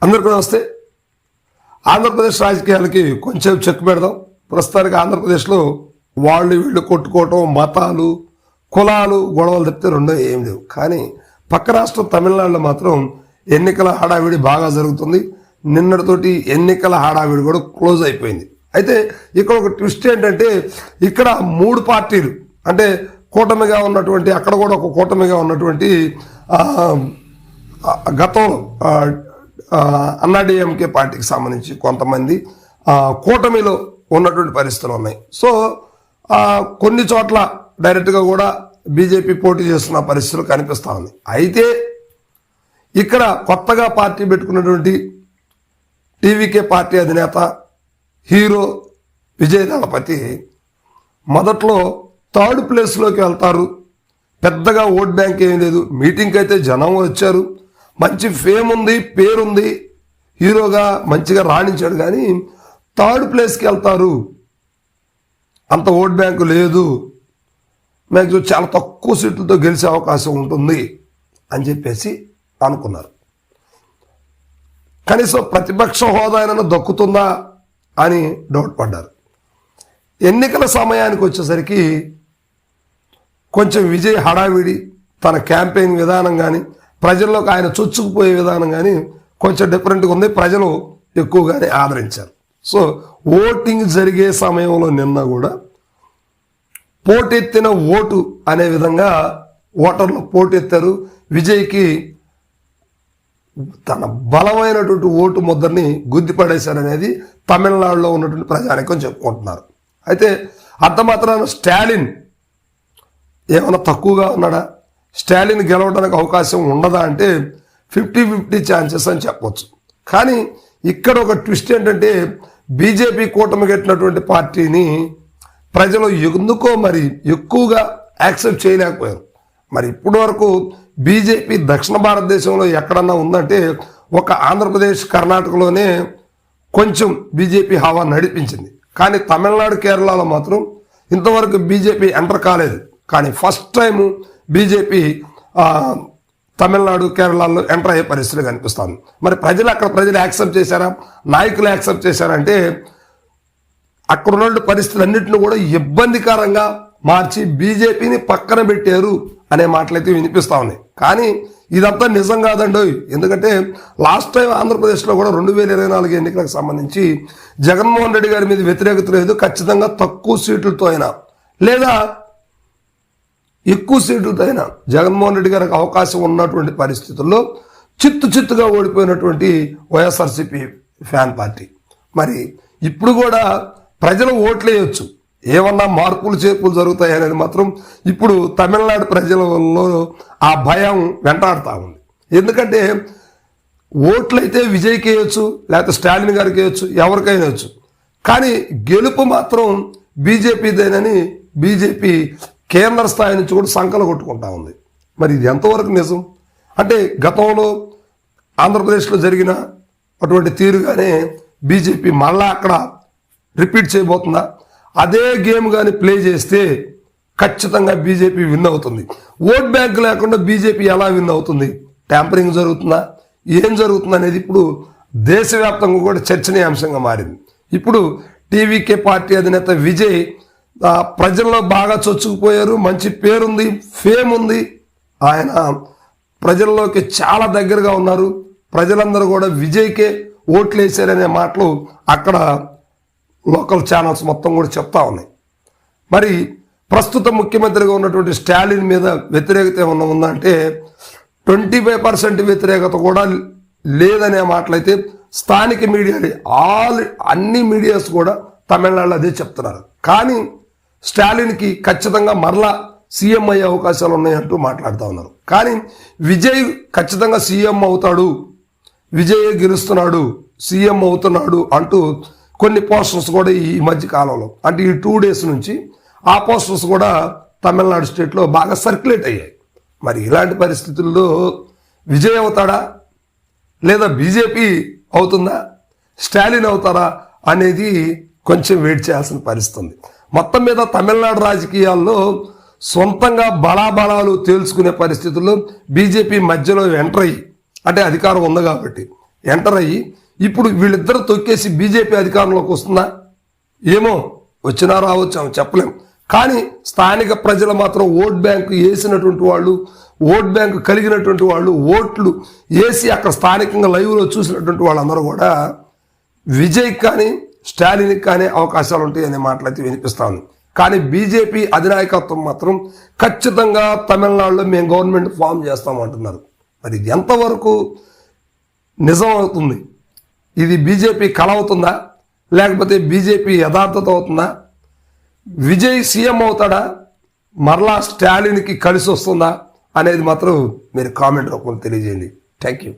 అందరికీ నమస్తే. ఆంధ్రప్రదేశ్ రాజకీయాలకి కొంచెం చెక్ పెడదాం. ప్రస్తుతానికి ఆంధ్రప్రదేశ్లో వాళ్ళు వీళ్ళు కొట్టుకోవటం, మతాలు, కులాలు, గొడవలు తప్పితే రెండో ఏం లేవు. కానీ పక్క రాష్ట్రం తమిళనాడులో మాత్రం ఎన్నికల హడావిడి బాగా జరుగుతుంది. నిన్నటితోటి ఎన్నికల హడావిడి కూడా క్లోజ్ అయిపోయింది. అయితే ఇక్కడ ఒక ట్విస్ట్ ఏంటంటే, ఇక్కడ 3 పార్టీలు అంటే కూటమిగా ఉన్నటువంటి, అక్కడ కూడా ఒక కూటమిగా ఉన్నటువంటి గతంలో అన్నాడీఎంకే పార్టీకి సంబంధించి కొంతమంది కూటమిలో ఉన్నటువంటి పరిస్థితులు ఉన్నాయి. సో కొన్ని చోట్ల డైరెక్ట్గా కూడా బీజేపీ పోటీ చేస్తున్న పరిస్థితులు కనిపిస్తూ ఉంది. అయితే ఇక్కడ కొత్తగా పార్టీ పెట్టుకున్నటువంటి టీవీకే పార్టీ అధినేత హీరో విజయ్ దళపతి మొదట్లో 3rd ప్లేస్లోకి వెళ్తారు. పెద్దగా ఓట్ బ్యాంక్ ఏం లేదు. మీటింగ్కి అయితే జనం వచ్చారు, మంచి ఫేమ్ ఉంది, పేరుంది, హీరోగా మంచిగా రాణించాడు. కానీ 3rd ప్లేస్కి వెళ్తారు, అంత ఓట్ బ్యాంకు లేదు, మ్యాక్సిమం చాలా తక్కువ సీట్లతో గెలిచే అవకాశం ఉంటుంది అని చెప్పేసి అనుకున్నారు. కనీసం ప్రతిపక్ష హోదా అయినా దక్కుతుందా అని డౌట్ పడ్డారు. ఎన్నికల సమయానికి వచ్చేసరికి కొంచెం విజయ్ హడావిడి, తన క్యాంపెయిన్ విధానం కానీ, ప్రజల్లోకి ఆయన చొచ్చుకుపోయే విధానం కానీ కొంచెం డిఫరెంట్గా ఉంది. ప్రజలు ఎక్కువగానే ఆదరించారు. సో ఓటింగ్ జరిగే సమయంలో నిన్న కూడా పోటెత్తిన ఓటు అనే విధంగా ఓటర్లు పోటెత్తారు. విజయ్కి తన బలమైనటువంటి ఓటు ముద్రని గుద్దిపడేశారనేది తమిళనాడులో ఉన్నటువంటి ప్రజానికం చెప్పుకుంటున్నారు. అయితే అంత మాత్రాన స్టాలిన్ ఏమైనా తక్కువగా ఉన్నాడా, స్టాలిన్ గెలవడానికి అవకాశం ఉండదా అంటే 50-50 ఛాన్సెస్ అని చెప్పవచ్చు. కానీ ఇక్కడ ఒక ట్విస్ట్ ఏంటంటే, బీజేపీ కూటమి కట్టినటువంటి పార్టీని ప్రజలు ఎందుకో మరి ఎక్కువగా యాక్సెప్ట్ చేయలేకపోయారు. మరి ఇప్పటి వరకు బీజేపీ దక్షిణ భారతదేశంలో ఎక్కడన్నా ఉందంటే ఒక ఆంధ్రప్రదేశ్, కర్ణాటకలోనే కొంచెం బీజేపీ హవా నడిపించింది. కానీ తమిళనాడు, కేరళలో మాత్రం ఇంతవరకు బీజేపీ ఎంటర్ కాలేదు. కానీ ఫస్ట్ టైం బీజేపీ తమిళనాడు, కేరళలో ఎంటర్ అయ్యే పరిస్థితి కనిపిస్తుంది. మరి ప్రజలు యాక్సెప్ట్ చేశారా, నాయకులు యాక్సెప్ట్ చేశారంటే అక్కడ ఉన్న పరిస్థితులన్నింటినీ కూడా ఇబ్బందికరంగా మార్చి బీజేపీని పక్కన పెట్టారు అనే మాటలైతే వినిపిస్తూ ఉన్నాయి. కానీ ఇదంతా నిజం కాదండి. ఎందుకంటే లాస్ట్ టైం ఆంధ్రప్రదేశ్లో కూడా 2024 ఎన్నికలకు సంబంధించి జగన్మోహన్ రెడ్డి గారి మీద వ్యతిరేకత లేదు. ఖచ్చితంగా తక్కువ సీట్లతో అయినా లేదా ఎక్కువ సీట్లతో అయినా జగన్మోహన్ రెడ్డి గారికి అవకాశం ఉన్నటువంటి పరిస్థితుల్లో చిత్తుగా ఓడిపోయినటువంటి వైఎస్ఆర్సీపీ ఫ్యాన్ పార్టీ. మరి ఇప్పుడు కూడా ప్రజలు ఓట్లు వేయొచ్చు, ఏమన్నా మార్పులు చేర్పులు జరుగుతాయి అనేది మాత్రం ఇప్పుడు తమిళనాడు ప్రజలలో ఆ భయం వెంటాడుతూ ఉంది. ఎందుకంటే ఓట్లయితే విజయ్కి వేయచ్చు, లేకపోతే స్టాలిన్ గారికి వేయచ్చు, ఎవరికైనా వేయచ్చు. కానీ గెలుపు మాత్రం బీజేపీదేనని బీజేపీ కేంద్ర స్థాయి నుంచి కూడా సంకలు కొట్టుకుంటా ఉంది. మరి ఇది ఎంతవరకు నిజం అంటే, గతంలో ఆంధ్రప్రదేశ్లో జరిగిన అటువంటి తీరుగానే బీజేపీ మళ్ళా అక్కడ రిపీట్ చేయబోతుందా? అదే గేమ్ కానీ ప్లే చేస్తే ఖచ్చితంగా బీజేపీ విన్ అవుతుంది. ఓట్ బ్యాంక్ లేకుండా బీజేపీ ఎలా విన్ అవుతుంది? ట్యాంపరింగ్ జరుగుతుందా, ఏం జరుగుతుంది అనేది ఇప్పుడు దేశవ్యాప్తంగా కూడా చర్చనీయాంశంగా మారింది. ఇప్పుడు టీవీకే పార్టీ అధినేత విజయ్ ప్రజల్లో బాగా చొచ్చుకుపోయారు, మంచి పేరుంది, ఫేమ్ ఉంది, ఆయన ప్రజల్లోకి చాలా దగ్గరగా ఉన్నారు. ప్రజలందరూ కూడా విజయ్కే ఓట్లు వేశారనే మాటలు అక్కడ లోకల్ ఛానల్స్ మొత్తం కూడా చెప్తా ఉన్నాయి. మరి ప్రస్తుత ముఖ్యమంత్రిగా ఉన్నటువంటి స్టాలిన్ మీద వ్యతిరేకత ఏమన్నా ఉందంటే 25% వ్యతిరేకత కూడా లేదనే మాటలైతే స్థానిక మీడియాలు అన్ని మీడియాస్ కూడా తమిళనాడులో అదే చెప్తున్నారు. కానీ స్టాలిన్కి ఖచ్చితంగా మరలా సీఎం అయ్యే అవకాశాలు ఉన్నాయంటూ మాట్లాడుతూ ఉన్నారు. కానీ విజయ్ ఖచ్చితంగా సీఎం అవుతాడు, విజయ్ గెలుస్తున్నాడు, సీఎం అవుతున్నాడు అంటూ కొన్ని పోస్టర్స్ కూడా ఈ మధ్య కాలంలో అంటే ఈ 2 days నుంచి ఆ పోస్టర్స్ కూడా తమిళనాడు స్టేట్లో బాగా సర్క్యులేట్ అయ్యాయి. మరి ఇలాంటి పరిస్థితుల్లో విజయ్ అవుతాడా లేదా బీజేపీ అవుతుందా, స్టాలిన్ అవుతారా అనేది కొంచెం వెయిట్ చేయాల్సిన పరిస్థితి. మొత్తం మీద తమిళనాడు రాజకీయాల్లో సొంతంగా బలాబలాలు తేల్చుకునే పరిస్థితుల్లో బీజేపీ మధ్యలో ఎంటర్ అయ్యి, అంటే అధికారం ఉంది కాబట్టి ఎంటర్ అయ్యి ఇప్పుడు వీళ్ళిద్దరు తొక్కేసి బీజేపీ అధికారంలోకి వస్తుందా? ఏమో, వచ్చినా రావచ్చు, చెప్పలేం. కానీ స్థానిక ప్రజలు మాత్రం ఓట్ బ్యాంకు వేసినటువంటి వాళ్ళు, ఓట్ బ్యాంకు కలిగినటువంటి వాళ్ళు, ఓట్లు వేసి అక్కడ స్థానికంగా లైవ్లో చూసినటువంటి వాళ్ళందరూ కూడా విజయ్కి కానీ స్టాలిన్కి కానీ అవకాశాలు ఉంటాయనే మాటలైతే వినిపిస్తా ఉంది. కానీ బీజేపీ అధినాయకత్వం మాత్రం ఖచ్చితంగా తమిళనాడులో మేము గవర్నమెంట్ ఫామ్ చేస్తామంటున్నారు. మరి ఎంతవరకు నిజం అవుతుంది? ఇది బీజేపీ కళ అవుతుందా, లేకపోతే బీజేపీ యథార్థత అవుతుందా? విజయ్ సీఎం అవుతాడా, మరలా స్టాలిన్కి కలిసి వస్తుందా అనేది మాత్రం మీరు కామెంట్ రూపంలో తెలియజేయండి. Thank you.